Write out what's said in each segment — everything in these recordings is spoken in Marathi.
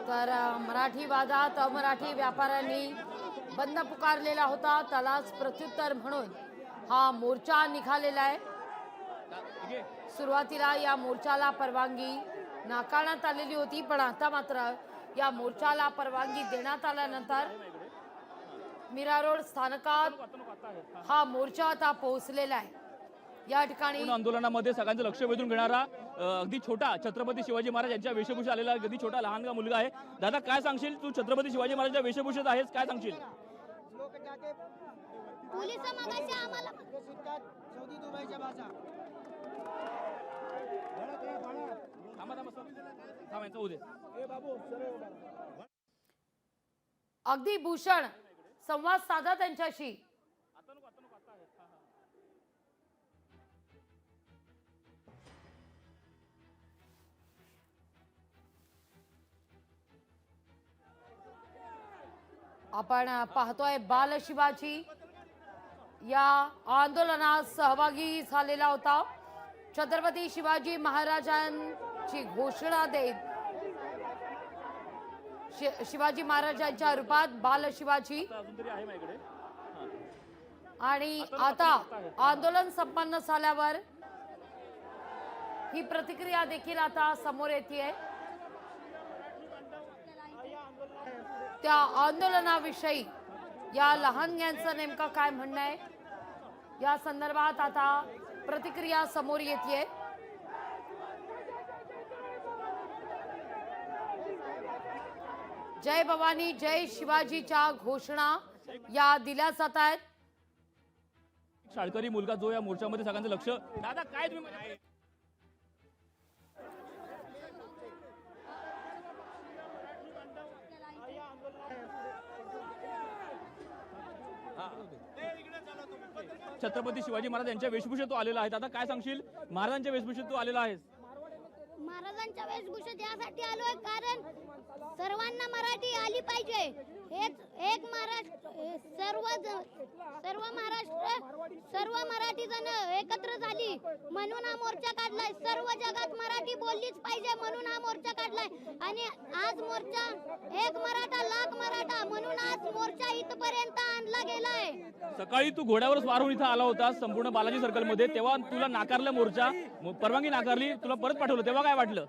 तर मराठी वादात अमराठी व्यापाऱ्यांनी बंद पुकारलेला होता, त्यालाच प्रत्युत्तर म्हणून हा मोर्चा निघालेला आहे। सुरुवातीला या मोर्चाला परवानगी नाकारण्यात आलेली होती, पण आता मात्र या मोर्चाला परवानगी देण्यात आल्यानंतर मीरा रोड स्थानकात हा मोर्चा आता पोहोचलेला आहे। या ठिकाणी आंदोलनामध्ये सगळ्यांचं लक्ष वेधून घेणारा अगदी छोटा छत्रपती शिवाजी महाराज यांच्या वेशभूषा आलेला अगदी छोटा लहानगा मुलगा आहे। दादा काय सांगशील, तू छत्रपती शिवाजी महाराजांच्या वेशभूषेत आहेस, काय सांगशील? पोलीस मगाशी आम्हाला सौदी दुबईच्या भाषा अगदी भूषण संवाद साधा त्यांच्याशी। आपण पाहतोय बाल शिवाजी या आंदोलनात सहभागी झालेला होता। छत्रपती शिवाजी महाराजांची घोषणा देत शिवाजी महाराजांच्या रूपात बाल शिवाजी, आणि आता आंदोलन संपन्न झाल्यावर ही प्रतिक्रिया देखील आता समोर येते। त्या आंदोलनाविषयी या लहानग्यांचं नेमकं काय म्हणणं आहे या संदर्भात आता प्रतिक्रिया समोर येते। जय भवानी जय शिवाजीच्या घोषणा या दिल्या जात आहेत। शाळकरी मुलगा जो या मोर्चामध्ये सगळ्यांचं लक्ष, दादा काय तुम्ही छत्रपती शिवाजी महाराज यांच्या वेशभूषेत तू आलेला आहे, आता काय सांगशील? महाराजांच्या वेशभूषेत तू आलेला आहेस। महाराजांच्या वेशभूषेत यासाठी आलोय कारण सर्वांना मराठी आली पाहिजे। हेच एक महाराष्ट्र, सर्व मराठी जण एकत्र झाली म्हणून हा मोर्चा काढलाय। सर्व जगात मराठी बोललीच पाहिजे म्हणून हा मोर्चा काढलाय। आणि आज मोर्चा एक मराठा लाख मराठा म्हणून आज मोर्चा इथपर्यंत आणला गेलाय। सकाळी तू घोड्यावर स्वार होऊन इथं आला होता संपूर्ण बालाजी सर्कल मध्ये, तेव्हा तुला नाकारलं मोर्चा, परवानगी नाकारली, तुला परत पाठवलं, तेव्हा काय वाटलं?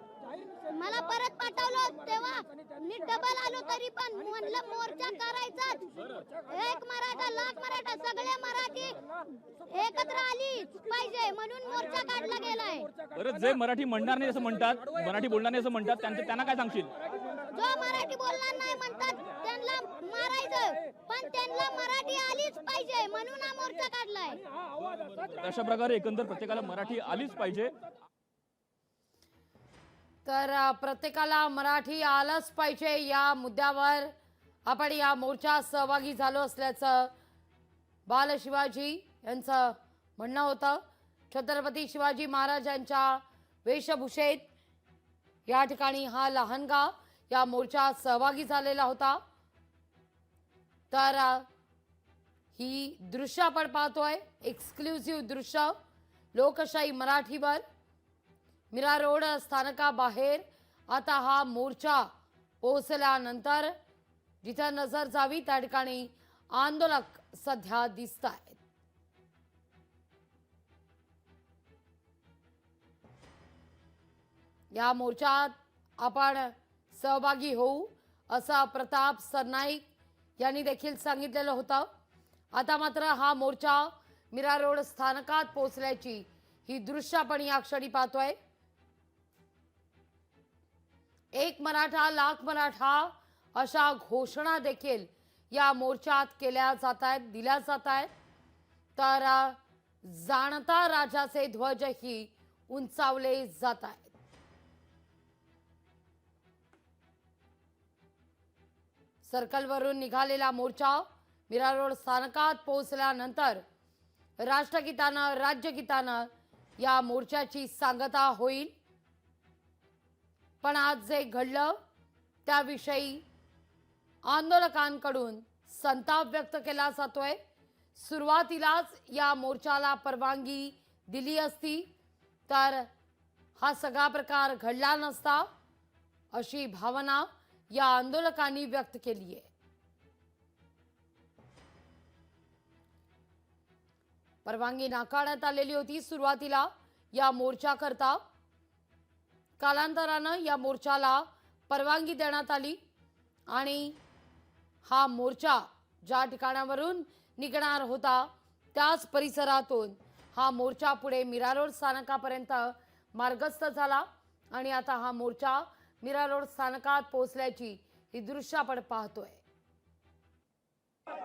मला परत पाठवलं तेव्हा मी डबल आलो, तरी पण म्हणलं मोर्चा करायचाच। एक मराठा लाख मराठा सगळे मराठी एकत्र आली पाहिजे म्हणून मोर्चा काढला गेलाय। बरं, जे मराठी म्हणणार नाही असं म्हणतात, मराठी बोलणार नाही असं म्हणतात, त्यांना काय सांगशील? जो मराठी बोलणार नाही म्हणतात त्यांना मारायचं, पण त्यांना मराठी आलीच पाहिजे म्हणून हा मोर्चा काढलाय। अशा प्रकारे एकंदर प्रत्येकाला मराठी आलीच पाहिजे। तर प्रत्येकाला मराठी आलंच पाहिजे या मुद्द्यावर आपण या मोर्चात सहभागी झालो असल्याचं बाल शिवाजी यांचं म्हणणं होतं। छत्रपती शिवाजी महाराजांच्या वेशभूषेत या ठिकाणी हा लहानगा या मोर्चात सहभागी झालेला होता। तर ही दृश्य आपण पाहतोय, एक्सक्लुझिव्ह दृश्य लोकशाही मराठीवर। मीरा रोड स्थानकाबाहेर आता हा मोर्चा पोहोचल्यानंतर जिथं नजर जावी त्या ठिकाणी आंदोलक सध्या दिसत आहेत। या मोर्चात आपण सहभागी होऊ असं प्रताप सरनाईक यांनी देखील सांगितलेलं होतं। आता मात्र हा मोर्चा मीरा रोड स्थानकात पोहोचल्याची ही दृश्य आपण या क्षणी पाहतोय। एक मराठा लाख मराठा अशा घोषणा देखील या मोर्चात केल्या जात आहेत, दिल्या जात आहेत। तर जाणता राजाचे ध्वजही उंचावले जात आहेत। सर्कलवरून निघालेला मोर्चा मीरा रोड स्थानकात पोहोचल्यानंतर राष्ट्रगीतानं राज्यगीतानं या मोर्चाची सांगता होईल। पण आज जे घडलं त्याविषयी आंदोलकांकडून संताप व्यक्त केला जातोय। सुरुवातीलाच या मोर्चाला परवानगी दिली असती तर हा सगळा प्रकार घडला नसता अशी भावना या आंदोलकांनी व्यक्त केली आहे। परवानगी नाकारण्यात आलेली होती सुरुवातीला या मोर्चाकरता, कालांतरानं या मोर्चाला परवानगी देण्यात आली आणि हा मोर्चा ज्या ठिकाणावरून निघणार होता त्याच परिसरातून हा मोर्चा पुढे मीरा रोड स्थानकापर्यंत मार्गस्थ झाला आणि आता हा मोर्चा मीरा रोड स्थानकात पोहोचल्याची ही दृश्य आपण पाहतोय।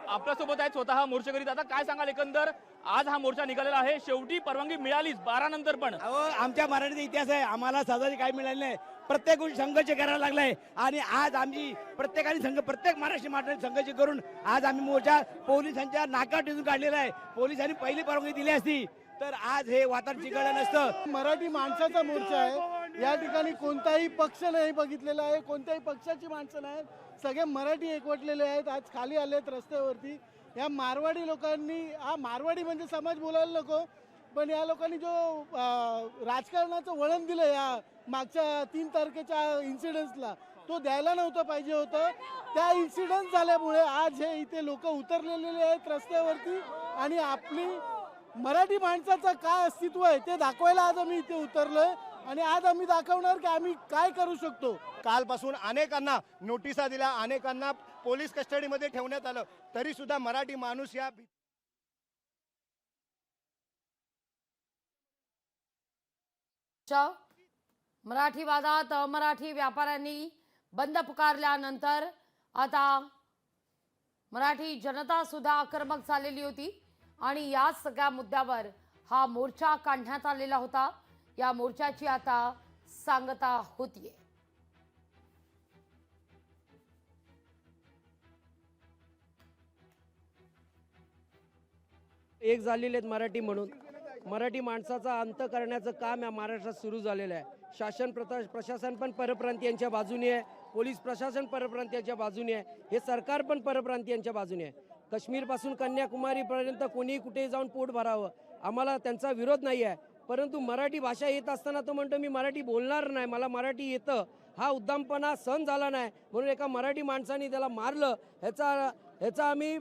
आपल्यासोबत आहेत स्वतः मोर्चेकरी। दादा काय सांगाल, एकंदर आज हा मोर्चा निघालेला आहे, शेवटी परवानगी मिळालीच 12 नंतर पण? अहो, आमच्या मराठीचा इतिहास आहे, आम्हाला सजाची काही मिळाली नाही, प्रत्येक गोष्टी संघर्ष करायला लागलाय आणि आज आमची प्रत्येकाने प्रत्येक महाराष्ट्र मात्र संघर्ष करून आज आम्ही मोर्चा पोलिसांच्या नाका टिचून काढलेला आहे। पोलिसांनी पहिली परवानगी दिली असती तर आज हे वातावरण चिघळलं नसतं। मराठी माणसाचा मोर्चा आहे, या ठिकाणी कोणताही पक्ष नाही बघितलेला आहे, कोणत्याही पक्षाची माणसं नाहीत, सगळे मराठी एकवटलेले आहेत, आज खाली आलेत रस्त्यावरती। या मारवाडी लोकांनी, हा मारवाडी म्हणजे समाज बोलायला नको, पण या लोकांनी जो राजकारणाचं वळण दिलं या मागच्या 3 तारखेच्या इन्सिडेंट्सला, तो द्यायला नव्हतं पाहिजे होतं। त्या इन्सिडेंट झाल्यामुळे आज हे इथे लोक उतरलेले आहेत रस्त्यावरती आणि आपली मराठी माणसाचं काय अस्तित्व आहे ते दाखवायला आज आम्ही इथे उतरलोय आणि आज आम्ही दाखवणार की आम्ही काय करू शकतो। कालपासून अनेकांना नोटिसा दिल्या, अनेकांना पोलीस कस्टडीमध्ये ठेवण्यात आलं, तरी सुद्धा मराठी माणूस या मराठी वादात मराठी व्यापाऱ्यांनी बंद पुकारल्यानंतर आता मराठी जनता सुद्धा आक्रमक झालेली होती आणि या सगळ्या मुद्द्यावर हा मोर्चा काढण्यात आलेला होता। या मोर्चाची आता सांगता होतीये। एक झालेले आहेत मराठी म्हणून, मराठी माणसाचा अंत करण्याचं काम या महाराष्ट्रात सुरू झालेलं आहे। शासन प्रशासन पण परप्रांतीयांच्या बाजूने आहे, पोलीस प्रशासन परप्रांतीयांच्या बाजूने आहे, हे सरकार पण परप्रांतीयांच्या बाजूने आहे। काश्मीरपासून कन्याकुमारीपर्यंत कोणी कुठे जाऊन पोट भरावं, आम्हाला त्यांचा विरोध नाही आहे, परंतु मराठी भाषा येत असताना तो म्हणतो मी मराठी बोलणार नाही, मला मराठी येतं, हा उद्दामपणा सहन झाला नाही, म्हणून एका मराठी माणसाने त्याला मारलं, ह्याचा आम्ही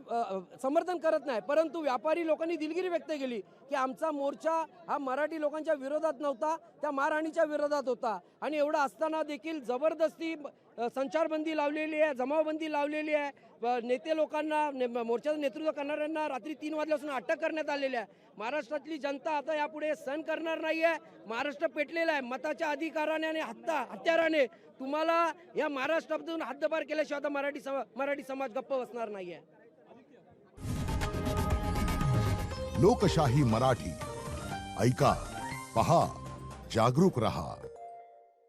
समर्थन करत नाही। परंतु व्यापारी लोकांनी दिलगिरी व्यक्त केली की आमचा मोर्चा हा मराठी लोकांच्या विरोधात नव्हता, त्या मारहाणीच्या विरोधात होता आणि एवढं असताना देखील जबरदस्ती संचारबंदी लावलेली आहे, जमावबंदी लावलेली आहे, नेते लोकांना, मोर्चाचं नेतृत्व करणाऱ्यांना रात्री 3 वाजल्यापासून अटक करण्यात आलेली आहे। महाराष्ट्रातली जनता आता यापुढे सहन करणार नाही आहे। महाराष्ट्र पेटलेला आहे मताच्या अधिकाराने आणि हत्याराने। तुम्हाला या महाराष्ट्रातून हद्दपार केल्याशिवाय आता मराठी समाज गप्प बसणार नाही आहे। लोकशाही मराठी ऐका, पहा, जागरूक रहा।